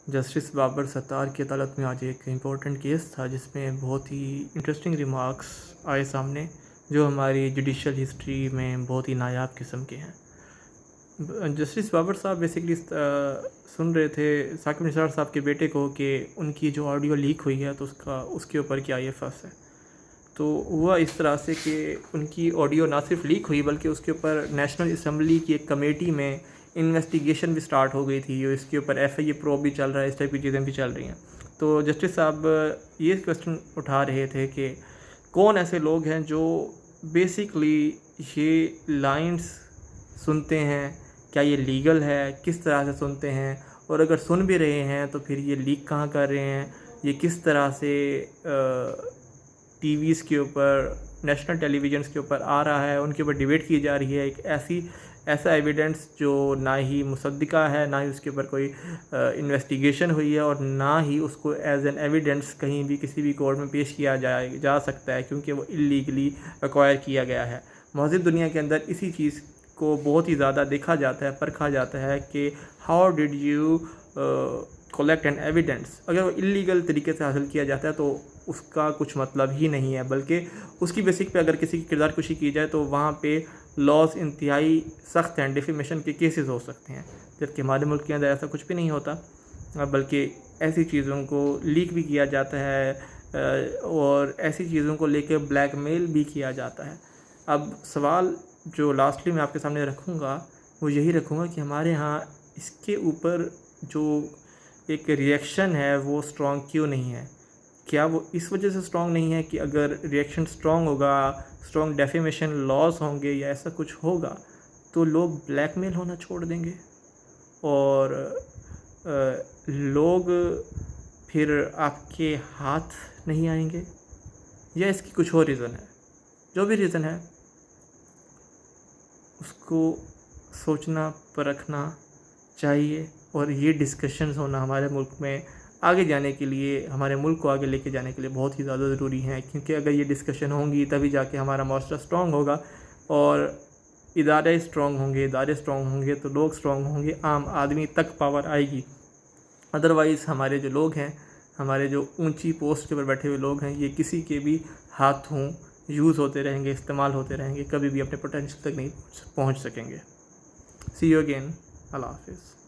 Justice Babar ستار کی عدالت میں آج ایک امپورٹنٹ کیس تھا جس میں بہت ہی انٹرسٹنگ ریمارکس آئے سامنے جو ہماری جوڈیشل ہسٹری میں بہت ہی نایاب قسم کے ہیں۔ جسٹس بابر صاحب بیسکلی سن رہے تھے ثاقب نثار صاحب کے بیٹے کو کہ ان کی جو آڈیو لیک ہوئی ہے تو اس کے اوپر کیا یہ فص ہے۔ تو ہوا اس طرح سے کہ ان کی آڈیو نہ صرف لیک ہوئی بلکہ اس کے اوپر نیشنل اسمبلی کی ایک کمیٹی میں انویسٹیگیشن بھی سٹارٹ ہو گئی تھی، اس کے اوپر ایف آئی اے پرو بھی چل رہا ہے، اس ٹائپ کی چیزیں بھی چل رہی ہیں۔ تو جسٹس صاحب یہ کویسچن اٹھا رہے تھے کہ کون ایسے لوگ ہیں جو بیسکلی یہ لائنز سنتے ہیں، کیا یہ لیگل ہے، کس طرح سے سنتے ہیں، اور اگر سن بھی رہے ہیں تو پھر یہ لیک کہاں کر رہے ہیں، یہ کس طرح سے ٹی ویز کے اوپر، نیشنل ٹیلی ویژنس کے اوپر آ رہا ہے، ان کے اوپر ڈیبیٹ کی جا رہی ہے۔ ایک ایسا ایویڈنس جو نہ ہی مصدقہ ہے، نہ ہی اس کے اوپر کوئی انویسٹیگیشن ہوئی ہے، اور نہ ہی اس کو ایز این ایویڈنس کہیں بھی کسی بھی کورٹ میں پیش کیا جا سکتا ہے، کیونکہ وہ اللیگلی ایکوائر کیا گیا ہے۔ مہذب دنیا کے اندر اسی چیز کو بہت ہی زیادہ دیکھا جاتا ہے، پرکھا جاتا ہے کہ how did you collect an evidence. اگر وہ اللیگل طریقے سے حاصل کیا جاتا ہے تو اس کا کچھ مطلب ہی نہیں ہے، بلکہ اس کی بیسک پہ اگر کسی کی کردار کشی کی جائے تو وہاں پہ لاز انتہائی سخت ہیں، ڈیفیمیشن کے کیسز ہو سکتے ہیں، جبکہ ہمارے ملک کے اندر ایسا کچھ بھی نہیں ہوتا، بلکہ ایسی چیزوں کو لیک بھی کیا جاتا ہے اور ایسی چیزوں کو لے کے بلیک میل بھی کیا جاتا ہے۔ اب سوال جو لاسٹلی میں آپ کے سامنے رکھوں گا وہ یہی رکھوں گا کہ ہمارے ہاں اس کے اوپر جو ایک ریئیکشن ہے وہ سٹرونگ کیوں نہیں ہے؟ کیا وہ اس وجہ سے سٹرونگ نہیں ہے کہ اگر ریئیکشن سٹرونگ ہوگا، سٹرونگ ڈیفیمیشن لاز ہوں گے یا ایسا کچھ ہوگا تو لوگ بلیک میل ہونا چھوڑ دیں گے اور لوگ پھر آپ کے ہاتھ نہیں آئیں گے، یا اس کی کچھ اور ریزن ہے؟ جو بھی ریزن ہے اس کو سوچنا پرکھنا چاہیے، اور یہ ڈسکشنز ہونا ہمارے ملک میں آگے جانے کے لیے، ہمارے ملک کو آگے لے کے جانے کے لیے بہت ہی زیادہ ضروری ہیں، کیونکہ اگر یہ ڈسکشن ہوں گی تبھی جا کے ہمارا معاشرہ سٹرونگ ہوگا، اور ادارے سٹرونگ ہوں گے تو لوگ سٹرونگ ہوں گے، عام آدمی تک پاور آئے گی۔ ادروائز ہمارے جو لوگ ہیں، ہمارے جو اونچی پوسٹ کے پر بیٹھے ہوئے لوگ ہیں، یہ کسی کے بھی ہاتھوں یوز ہوتے رہیں گے، استعمال ہوتے رہیں گے، کبھی بھی اپنے پوٹینشیل تک نہیں پہنچ سکیں گے۔ سی یو اگین، اللہ حافظ۔